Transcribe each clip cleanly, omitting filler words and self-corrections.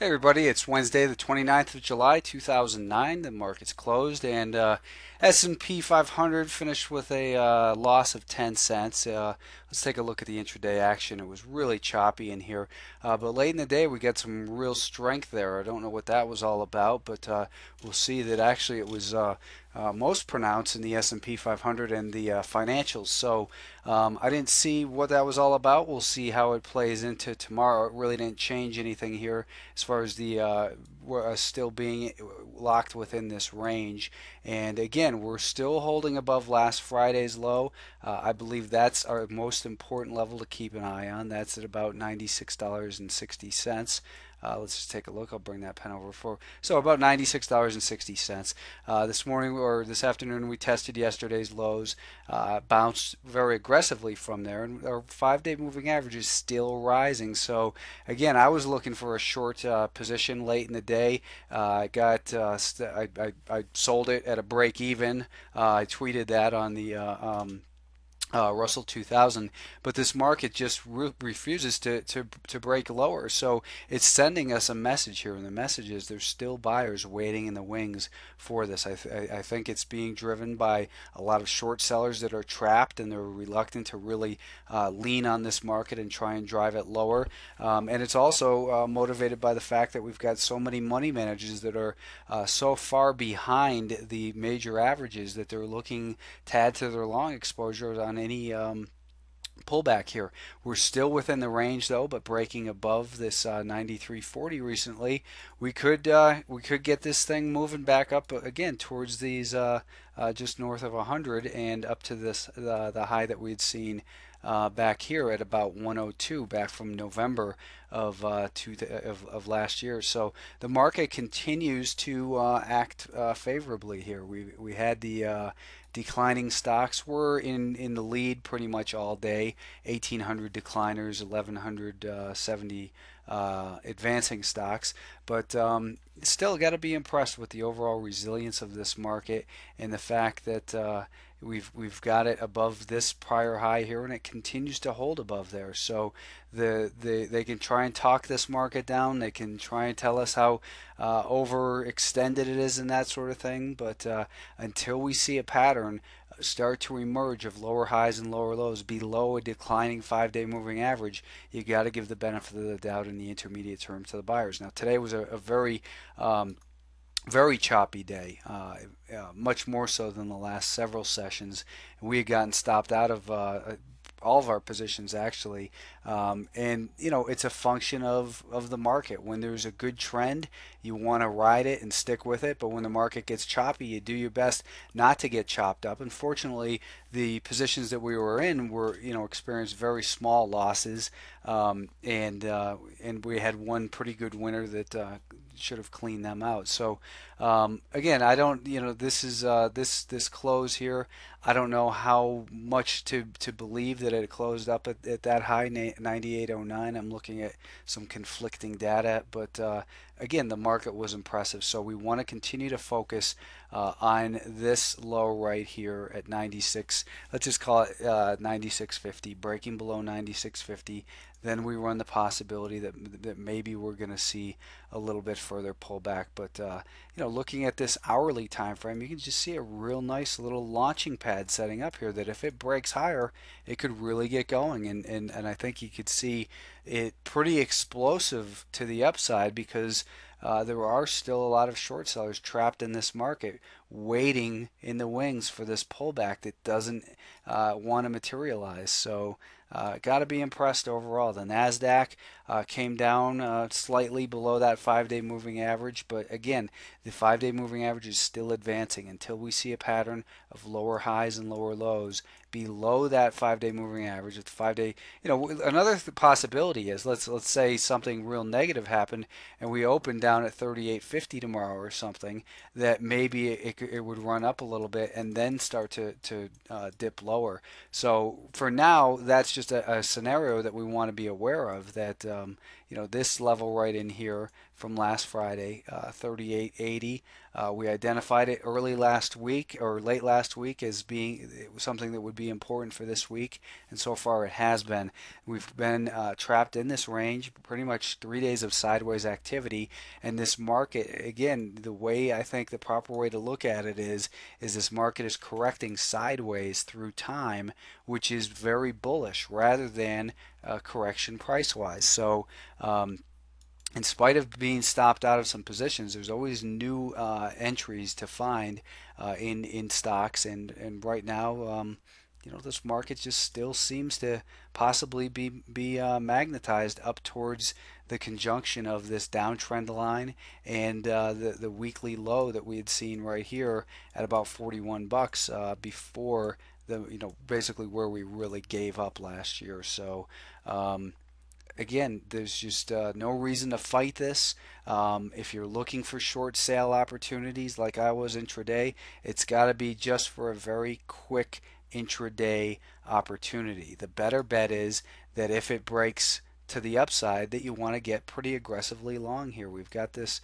Hey everybody, it's Wednesday the 29th of July 2009. The market's closed and S&P 500 finished with a loss of 10 cents. Let's take a look at the intraday action. It was really choppy in here, but late in the day we got some real strength there. I don't know what that was all about, but we'll see that actually it was most pronounced in the S&P 500 and the financials. So I didn't see what that was all about. We'll see how it plays into tomorrow. It really didn't change anything here as far as the we're still being locked within this range. And again, we're still holding above last Friday's low. I believe that's our most important level to keep an eye on. That's at about $96.60. Let's just take a look. I'll bring that pen over for so about $96.60. This morning or this afternoon we tested yesterday's lows, bounced very aggressively from there, and our 5-day moving average is still rising. So again, I was looking for a short position late in the day. I sold it at a break even. I tweeted that on the Russell 2000, but this market just refuses to break lower. So it's sending us a message here, and the message is there's still buyers waiting in the wings for this. I think it's being driven by a lot of short sellers that are trapped and they're reluctant to really lean on this market and try and drive it lower. And it's also motivated by the fact that we've got so many money managers that are so far behind the major averages that they're looking to add to their long exposure on any pullback here. We're still within the range though, but breaking above this 93.40 recently, we could get this thing moving back up again towards these just north of 100 and up to this the high that we'd seen back here at about 102 back from November of last year. So the market continues to act favorably here. We had the declining stocks were in the lead pretty much all day. 1,800 decliners, 1,170 advancing stocks, but still got to be impressed with the overall resilience of this market and the fact that we've got it above this prior high here, and it continues to hold above there. So they can try and talk this market down. They can try and tell us how overextended it is and that sort of thing. But until we see a pattern start to emerge of lower highs and lower lows below a declining 5-day moving average, you got to give the benefit of the doubt in the intermediate term to the buyers. Now today was a very choppy day, much more so than the last several sessions. We had gotten stopped out of all of our positions actually, and it's a function of the market. When there's a good trend, you want to ride it and stick with it, but when the market gets choppy, you do your best not to get chopped up. Unfortunately, the positions that we were in were experienced very small losses, and we had one pretty good winner that should have cleaned them out. So again, I don't, this is this close here. I don't know how much to believe that it closed up at that high 98.09. I'm looking at some conflicting data, but again, the market was impressive. So we want to continue to focus on this low right here at 96. Let's just call it 96.50, breaking below 96.50. Then we run the possibility that maybe we're going to see a little bit further pullback. But looking at this hourly time frame, you can just see a real nice little launching pad setting up here. That if it breaks higher, it could really get going, and I think you could see it pretty explosive to the upside because there are still a lot of short sellers trapped in this market, waiting in the wings for this pullback that doesn't want to materialize. So got to be impressed overall. The Nasdaq came down slightly below that 5-day moving average, but again, the 5-day moving average is still advancing until we see a pattern of lower highs and lower lows below that 5-day moving average. At the 5-day, another possibility is let's say something real negative happened and we open down at 38.50 tomorrow or something, that maybe it would run up a little bit and then start to dip lower. So for now, that's just a scenario that we want to be aware of, that this level right in here from last Friday, 38.80. We identified it early last week or late last week as being something that would be be important for this week, and so far it has been. We've been trapped in this range, pretty much 3 days of sideways activity, and this market, again, the way I think the proper way to look at it is this market is correcting sideways through time, which is very bullish rather than correction price wise. So in spite of being stopped out of some positions, there's always new entries to find in stocks, and right now, this market just still seems to possibly be magnetized up towards the conjunction of this downtrend line and the weekly low that we had seen right here at about 41 bucks before the basically where we really gave up last year. So. Again, there's just no reason to fight this. If you're looking for short sale opportunities like I was intraday, it's got to be just for a very quick intraday opportunity. The better bet is that if it breaks to the upside, that you want to get pretty aggressively long here. We've got this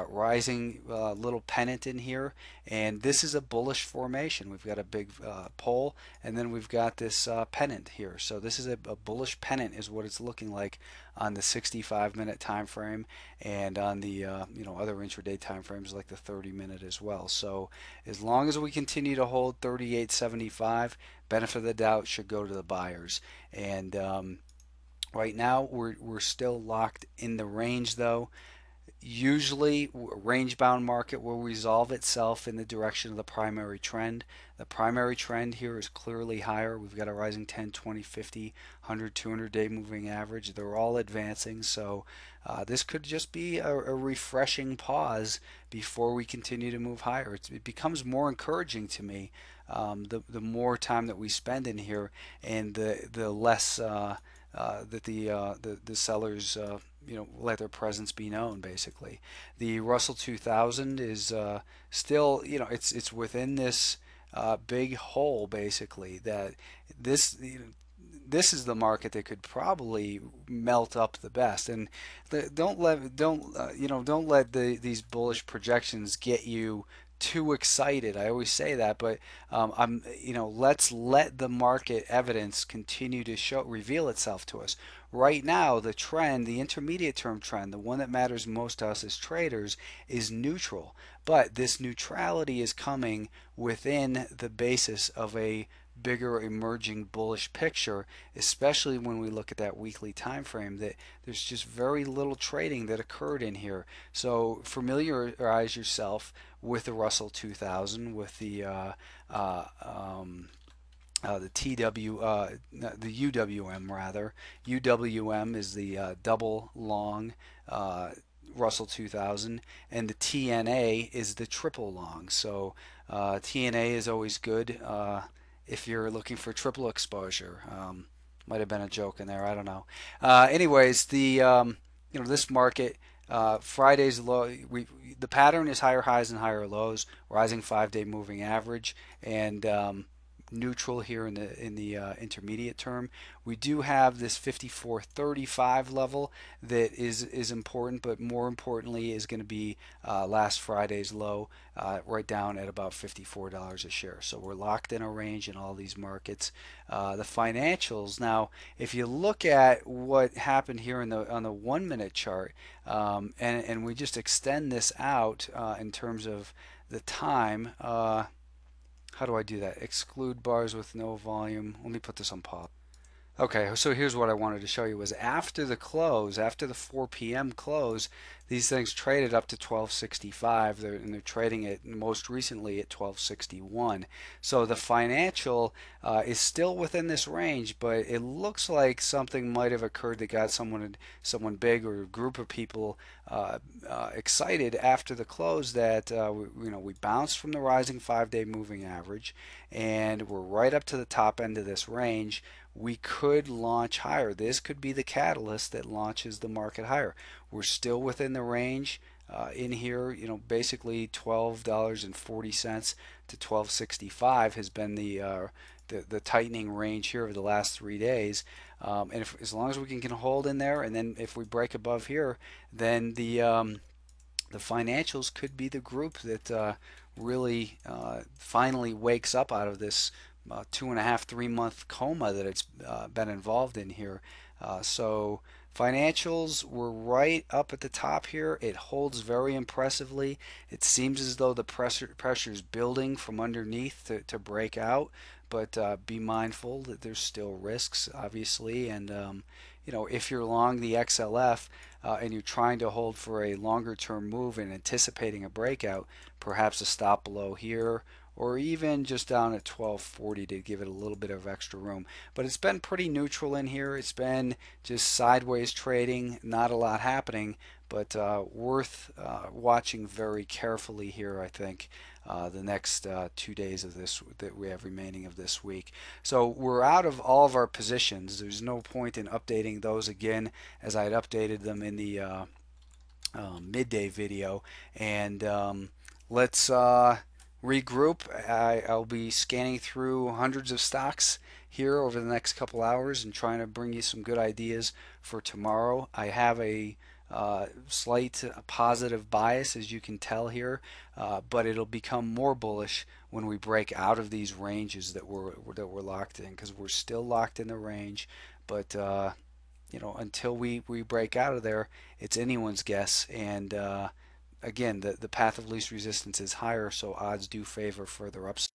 rising little pennant in here, and this is a bullish formation. We've got a big pole, and then we've got this pennant here. So this is a bullish pennant is what it's looking like on the 65-minute time frame, and on the other intraday time frames like the 30-minute as well. So as long as we continue to hold 38.75, benefit of the doubt should go to the buyers. And right now we're still locked in the range though. Usually a range-bound market will resolve itself in the direction of the primary trend. The primary trend here is clearly higher. We've got a rising 10, 20, 50, 100, 200-day moving average. They're all advancing, so this could just be a refreshing pause before we continue to move higher. It becomes more encouraging to me the more time that we spend in here, and the less that the sellers let their presence be known. Basically, the Russell 2000 is still it's within this big hole basically that this. This is the market that could probably melt up the best, and don't let these bullish projections get you too excited. I always say that, but let's let the market evidence continue to reveal itself to us. Right now, the trend, the intermediate term trend, the one that matters most to us as traders, is neutral. But this neutrality is coming within the basis of a bigger emerging bullish picture, especially when we look at that weekly time frame, that there's just very little trading that occurred in here. So familiarize yourself with the Russell 2000, with the the UWM rather. UWM is the double long Russell 2000, and the TNA is the triple long. So TNA is always good if you're looking for triple exposure. Might have been a joke in there. I don't know. Anyways, this market. Friday's low. The pattern is higher highs and higher lows, rising 5-day moving average, and neutral here in the intermediate term. We do have this 54.35 level that is important, but more importantly is going to be last Friday's low, right down at about $54 a share. So we're locked in a range in all these markets. The financials now, if you look at what happened here on the 1-minute chart, and we just extend this out in terms of the time. How do I do that? Exclude bars with no volume. Let me put this on pause. Okay, so here's what I wanted to show you was after the close, after the 4 p.m. close, these things traded up to 1265, and they're trading it most recently at 1261. So the financial is still within this range, but it looks like something might have occurred that got someone big or a group of people excited after the close that we bounced from the rising 5-day moving average, and we're right up to the top end of this range. We could launch higher. This could be the catalyst that launches the market higher. We're still within the range in here. Basically $12.40 to $12.65 has been the tightening range here over the last 3 days. And as long as we can hold in there, and then if we break above here, then the financials could be the group that really finally wakes up out of this 2.5, 3 month coma that it's been involved in here. So financials were right up at the top here. It holds very impressively. It seems as though the pressure is building from underneath to break out, but be mindful that there's still risks, obviously. And if you're long the XLF and you're trying to hold for a longer term move and anticipating a breakout, perhaps a stop below here or even just down at 1240 to give it a little bit of extra room. But it's been pretty neutral in here. It's been just sideways trading, not a lot happening, but worth watching very carefully here, I think. The next 2 days of this that we have remaining of this week. So we're out of all of our positions. There's no point in updating those again as I had updated them in the midday video. And let's regroup. I'll be scanning through hundreds of stocks here over the next couple hours and trying to bring you some good ideas for tomorrow. I have a slight positive bias, as you can tell here, but it'll become more bullish when we break out of these ranges that we're locked in, because we're still locked in the range. But until we break out of there, it's anyone's guess. And again, the path of least resistance is higher, so odds do favor further upside.